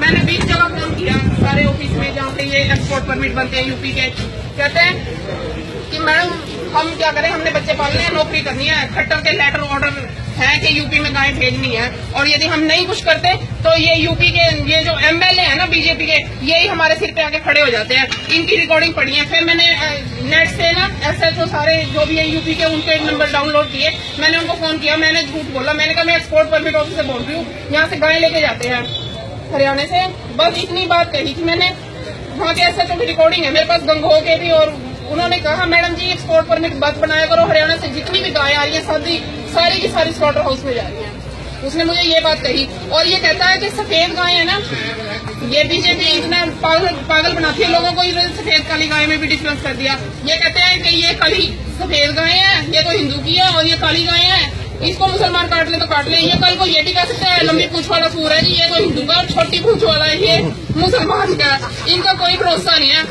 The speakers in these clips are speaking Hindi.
मैंने 20 जगह फोन किया सारे ऑफिस में जहाँ पे ये एक्सपोर्ट परमिट बनते हैं यूपी के। कहते हैं कि मैडम हम क्या करें, हमने बच्चे पालने हैं, नौकरी करनी है, खट्टर के लेटर ऑर्डर है कि यूपी में गाय भेजनी है, और यदि हम नहीं कुछ करते तो ये यूपी के ये जो एमएलए है ना बीजेपी के, यही हमारे सिर पे आके खड़े हो जाते हैं। इनकी रिकॉर्डिंग पड़ी है। फिर मैंने नेट से ना एसएचओ सारे जो भी है यूपी के उनके नंबर डाउनलोड किए, मैंने उनको फोन किया, मैंने झूठ बोला, मैंने कहा मैं एक्सपोर्ट परमिट ऑफिस से बोल रही हूँ, यहाँ से गाय लेके जाते हैं हरियाणा से। बस इतनी बात कही थी मैंने। वहाँ के एसएचओ की रिकॉर्डिंग है मेरे पास, गंगोह के भी, और उन्होंने कहा मैडम जी एक्सपोर्ट परमिट बस बनाया करो, हरियाणा से जितनी भी गाय आ रही है सारी की सारी स्लॉटर हाउस में जा रही है। उसने मुझे ये बात कही। और ये कहता है कि सफेद गाय है ना, ये बीजेपी इतना पागल बनाती है लोगों को, सफेद काली गाय में भी डिफरेंस कर दिया। ये कहते हैं कि ये काली सफेद गाय है, ये तो हिंदू की है, और ये काली गाय है, इसको मुसलमान काट ले तो काट ले। ये कल को ये भी कह सकता है लंबी पूंछ वाला सूर है जी, ये तो हिंदू का, और छोटी पूंछ वाला है ये मुसलमान का। इनका कोई भरोसा नहीं है,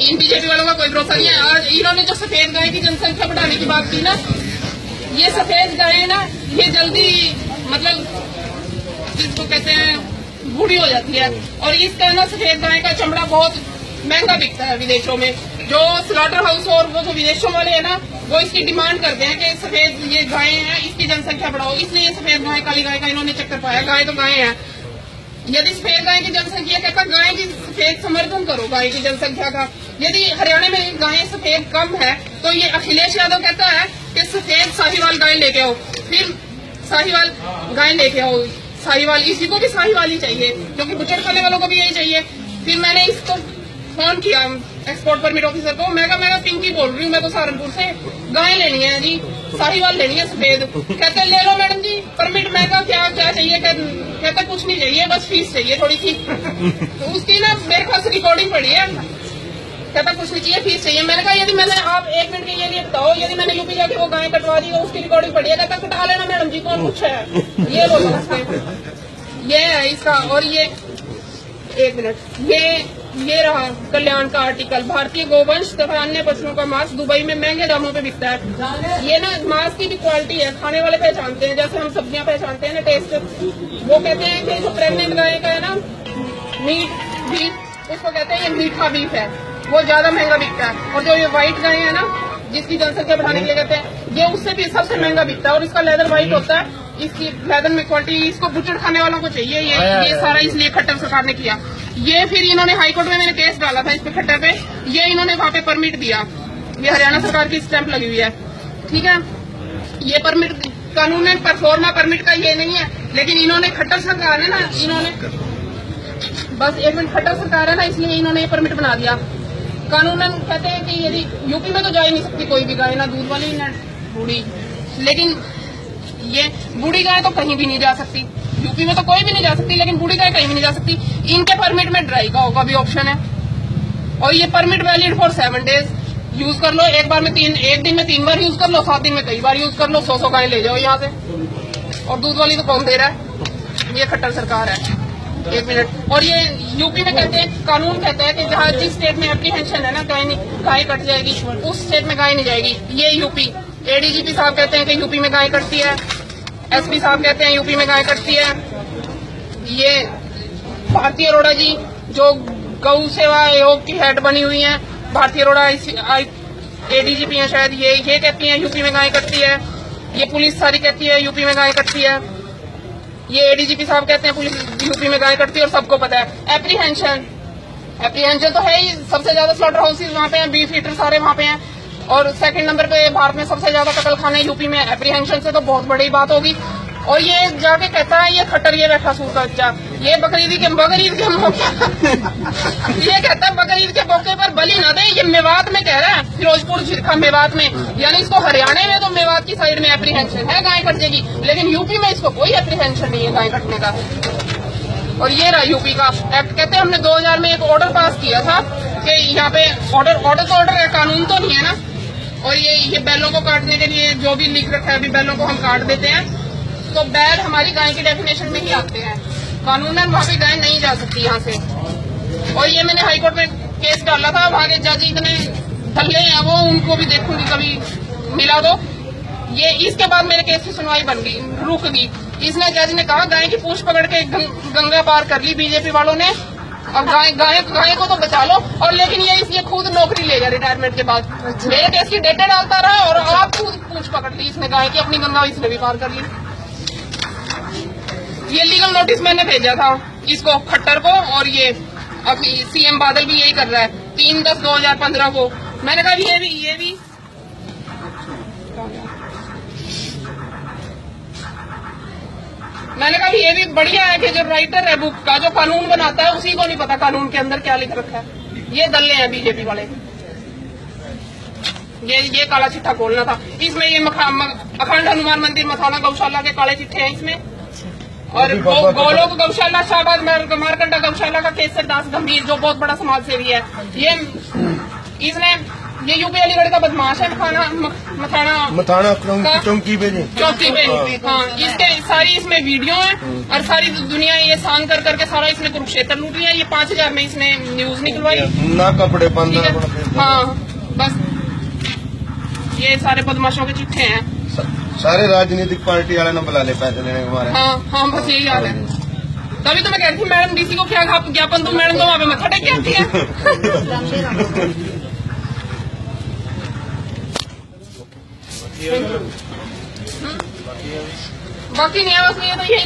इन बीजेपी वालों का कोई भरोसा नहीं है। और इन्होंने जो सफेद गाय की जनसंख्या बढ़ाने की बात की ना, ये सफेद गाय ना ये जल्दी मतलब जिसको कहते हैं बूढ़ी हो जाती है, और इसका ना सफेद गाय का चमड़ा बहुत महंगा बिकता है विदेशों में। जो स्लॉटर हाउस और वो जो विदेशों वाले है ना, वो इसकी डिमांड करते हैं कि सफेद ये गाय है, इसकी जनसंख्या बढ़ाओ, इसलिए सफेद गाय काली गाय का इन्होंने चक्कर पाया। गाय तो गाय है, यदि सफेद गाय की जनसंख्या कहता गाय की सफेद समर्थन करो गाय की जनसंख्या का। यदि हरियाणा में गायें सफेद कम है तो ये अखिलेश यादव कहता है कि सफेद साहिवाल गाय लेके आओ, फिर साहिवाल गाय लेके आओ, साहिवाल, इसी को भी साहिवाल ही चाहिए क्योंकि बुचड़ खाने वालों को भी यही चाहिए। फिर मैंने इसको फोन किया एक्सपोर्ट परमिट ऑफिसर को, मैं पिंकी बोल रही हूँ, मैं तो सहारनपुर से, गाय लेनी है जी, साहिवाल लेनी है सफेद। कहते ले लो मैडम जी परमिट। मैं कहा क्या क्या चाहिए? कहता कुछ नहीं चाहिए, बस फीस चाहिए थोड़ी सी। तो उसकी ना मेरे पास रिकॉर्डिंग पड़ी है, कहता कुछ नहीं चाहिए, फीस चाहिए। मैंने कहा यदि मैंने आप 1 मिनट के लिए बताओ, यदि मैंने यूपी जाके वो गाय कटवा दी, उसकी रिकॉर्डिंग पड़ी है, कहता कटा लेना मैडम जी, कौन कुछ है, ये बोलो। ये है इसका। और ये 1 मिनट, ये रहा कल्याण का आर्टिकल, भारतीय गोवंश तथा अन्य पशुओं का मांस दुबई में महंगे दामों पे बिकता है। ये ना मांस की भी क्वालिटी है, खाने वाले पहचानते हैं, जैसे हम सब्जियां पहचानते हैं ना टेस्ट। वो कहते हैं कि जो प्रेग्नेंट गाय का है ना मीट बीफ, उसको कहते हैं ये मीठा बीफ है, वो ज्यादा महंगा बिकता है। और जो ये व्हाइट गाय है ना जिसकी जनसंख्या बढ़ाने के लिए कहते हैं, ये उससे भी सबसे महंगा बिकता है, और इसका लेदर व्हाइट होता है, इसकी लेदर में क्वालिटी, इसको बुचड़ खाने वालों को चाहिए। ये सारा इसलिए खट्टर सरकार ने किया। ये फिर इन्होंने हाईकोर्ट में मैंने केस डाला था इस पे खट्टर पे, ये इन्होंने वहाँ पे परमिट दिया, ये हरियाणा सरकार की स्टैंप लगी हुई है, ठीक है। ये परमिट कानून परफॉर्मा परमिट का ये नहीं है, लेकिन इन्होंने खट्टर सरकार है ना, इन्होंने बस 1 मिनट, खट्टर सरकार है ना, इसलिए इन्होंने ये परमिट बना दिया। कानूनन कहते हैं कि यदि यूपी में तो जा ही नहीं सकती कोई भी गाय, ना दूध वाली ना बूढ़ी, लेकिन ये बूढ़ी गाय तो कहीं भी नहीं जा सकती, यूपी में तो कोई भी नहीं जा सकती, लेकिन बूढ़ी गाय कहीं भी नहीं जा सकती। इनके परमिट में ड्राई गाँव का भी ऑप्शन है, और ये permit valid for 7 days, use कर लो, एक दिन में 3 बार यूज कर लो, 7 दिन में कई बार यूज कर लो, 100 गाय ले जाओ यहाँ से। और दूध वाली तो कौन दे रहा है? ये खट्टर सरकार है। 1 मिनट। और ये यूपी में कहते हैं, कानून कहता है कि जहाँ जिस स्टेट में एप्रीहेंशन है ना गाय कट जाएगी, उस स्टेट में गाय नहीं जाएगी। ये यूपी एडीजीपी साहब कहते हैं कि यूपी में गाय कटती है, एसपी साहब कहते हैं यूपी में गाय कटती है। ये भारती अरोड़ा जी जो गौ सेवा आयोग की हेड बनी हुई है, भारती अरोड़ा एडीजीपी है शायद, ये कहती है यूपी में गाय कटती है। ये पुलिस सारी कहती है यूपी में गाय कटती है। ये एडीजीपी साहब कहते हैं पुलिस यूपी में गाय कटती है, और सबको पता है। एप्रीहेंशन तो है ही, सबसे ज्यादा स्लॉटर हाउसेज वहाँ पे हैं, बीफ ईटर सारे वहाँ पे हैं, और 2nd नंबर पे भारत में सबसे ज्यादा कत्ल खाने यूपी में। एप्रीहेंशन से तो बहुत बड़ी बात होगी। और ये जाके कहता है ये खट्टर, ये बैठा सूर का बच्चा, ये बकरीद के मौके ये कहता है बकरीद के मौके पर बलि न दे। ये मेवात में कह रहा है, फिरोजपुर झिरखा मेवात में, यानी इसको हरियाणा में तो मेवात की साइड में एप्रीहेंशन है गाय कट जाएगी, लेकिन यूपी में इसको कोई एप्रीहेंशन नहीं है गाय कटने का। और ये रहा यूपी का एक्ट। कहते हैं हमने 2000 में एक ऑर्डर पास किया था कि यहाँ पे ऑर्डर है, कानून तो नहीं है ना। और ये बैलों को काटने के लिए जो भी लिख रखा है, अभी बैलों को हम काट देते हैं, तो बैल हमारी गाय की डेफिनेशन में ही आते हैं, कानूनन वहाँ पे गाय नहीं जा सकती यहाँ से। और ये मैंने हाईकोर्ट में केस डाला था, वहाँ के जज इतने धल्ले हैं वो, उनको भी देखूंगी कभी मिला दो। ये इसके बाद मेरे केस की सुनवाई बन गई, रुक गई। इसने जज ने कहा गाय की पूंछ पकड़ के गंगा पार कर ली बीजेपी वालों ने, और गाय को तो बचा लो। और लेकिन ये खुद नौकरी ले गया रिटायरमेंट के बाद। मेरे केस की डेटे डालता रहा और आप खुद पूंछ पकड़ ली इसने गाय की, अपनी गंगा इसने भी पार कर ली। ये लीगल नोटिस मैंने भेजा था इसको, खट्टर को, और ये अभी सीएम बादल भी यही कर रहा है 3/10/2015 को। मैंने कहा ये भी मैंने कहा ये भी बढ़िया है कि जो राइटर है बुक का, जो कानून बनाता है, उसी को नहीं पता कानून के अंदर क्या लिख रखा है। ये दल्ले हैं बीजेपी वाले। ये काला चिट्ठा खोलना था इसमें। ये अखंड हनुमान मंदिर मथौला गौशाला के काले चिट्ठे हैं इसमें, और गोलोक गौशाला शाहबाद मारकंडा गौशाला का केसर दास गंभीर, जो बहुत बड़ा समाज सेवी है। ये यूपी अलीगढ़ का बदमाश है, मथाना चौकी पे। हाँ, इसके सारी इसमें वीडियो है, और सारी दुनिया ये सांग कर करके सारा इसने कुरुक्षेत्र लूट लिया। ये 5,000 में इसने न्यूज निकलवाई ना, कपड़े बंद। हाँ, बस ये सारे बदमाशों के चिट्ठे हैं। सारे राजनीतिक पार्टी वाले न बुला ले पैसे लेने के हमारे। हाँ, बस यही हाल है। तभी तो मैं कहती हूँ मैडम डीसी को क्या ज्ञापन, तुम मैडम तो वहाँ पे मत्था टेक के आती है। बाकी नहीं है, बस ये तो यही